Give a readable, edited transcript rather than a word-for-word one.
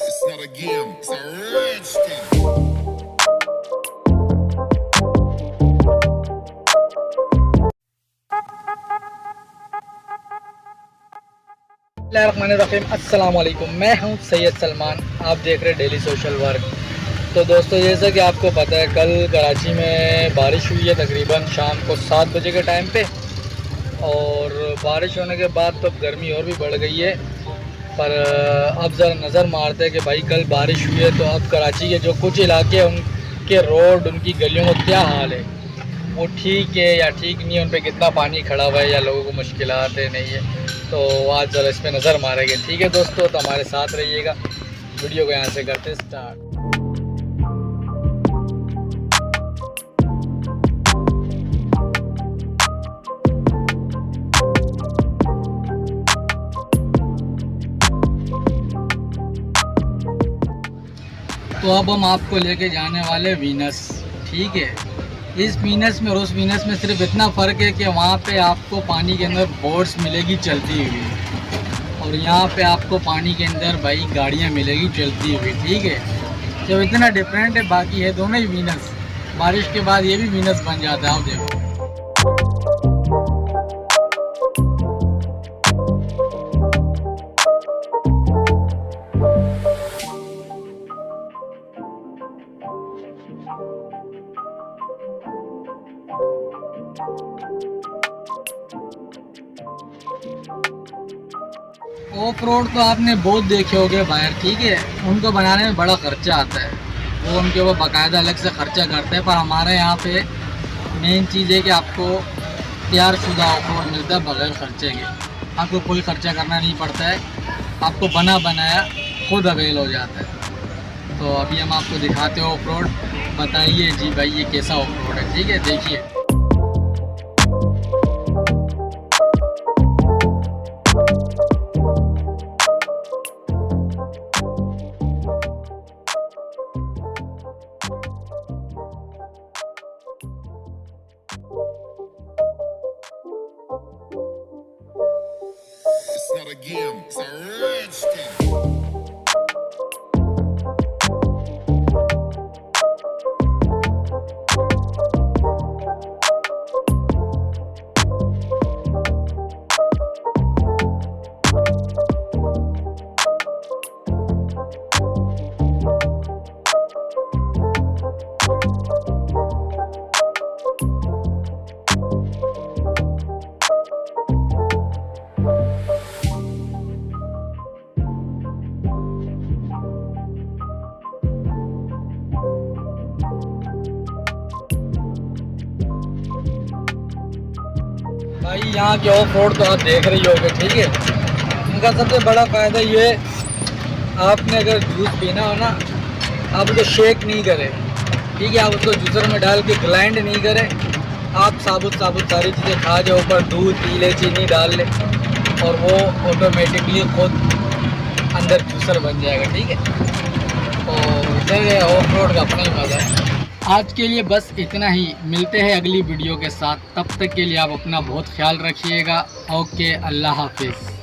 It's not a game, it's a rich thing. बिस्मिल्लाहिर्रहमानिर्रहीम। अस्सलाम वालेकुम। मैं हूं सैयद सलमान, आप देख रहे हैं डेली सोशल वर्क। तो दोस्तों, जैसा कि आपको पता है, कल कराची में बारिश हुई है तकरीबन शाम को 7 बजे के टाइम पे। और बारिश होने के बाद तो गर्मी और भी बढ़ गई है। पर अब ज़रा नज़र मारते हैं कि भाई कल बारिश हुई है तो अब कराची के जो कुछ इलाके हैं उनके रोड, उनकी गलियों का क्या हाल है, वो ठीक है या ठीक नहीं है, उन पर कितना पानी खड़ा हुआ है या लोगों को मुश्किलात है नहीं है। तो आज ज़रा इस पर नज़र मारेंगे। ठीक है दोस्तों, तो हमारे साथ रहिएगा। वीडियो को यहाँ से करते स्टार्ट। तो अब हम आपको लेके जाने वाले वीनस। ठीक है, इस वीनस में और उस वीनस में सिर्फ इतना फ़र्क है कि वहाँ पे आपको पानी के अंदर बोट्स मिलेगी चलती हुई, और यहाँ पे आपको पानी के अंदर भाई गाड़ियाँ मिलेगी चलती हुई। ठीक है, जब इतना डिफरेंट है, बाकी है दोनों ही वीनस। बारिश के बाद ये भी वीनस बन जाता है, आप देखो। ऑफ रोड तो आपने बहुत देखे होंगे बाहर। ठीक है, उनको बनाने में बड़ा खर्चा आता है, वो उनके ऊपर बाकायदा अलग से खर्चा करते हैं। पर हमारे यहाँ पे मेन चीज़ है कि आपको तैयारशुदा ऑफ रोड मिलता है बग़ैर खर्चे के। आपको कोई खर्चा करना नहीं पड़ता है, आपको बना बनाया खुद अवेल हो जाता है। तो अभी हम आपको दिखाते हो ऑफ रोड। बताइए जी भाई, ये कैसा ऑफ रोड है। ठीक है, देखिए। It's not a game, it's a rich thing. भाई यहाँ के ऑफ रोड तो आप देख रही होगे। ठीक है, इनका सबसे बड़ा फ़ायदा ये है, आपने अगर जूस पीना हो ना, आप उसको शेक नहीं करें। ठीक है, आप उसको जूसर में डाल के ग्राइंड नहीं करें, आप साबुत सारी चीज़ें खा जाओ, ऊपर दूध पी ले, चीनी डाल ले, और वो ऑटोमेटिकली खुद अंदर जूसर बन जाएगा। ठीक है, तो ऑफ रोड का अपना ही मज़ा है। आज के लिए बस इतना ही। मिलते हैं अगली वीडियो के साथ, तब तक के लिए आप अपना बहुत ख्याल रखिएगा। ओके, अल्लाह हाफिज़।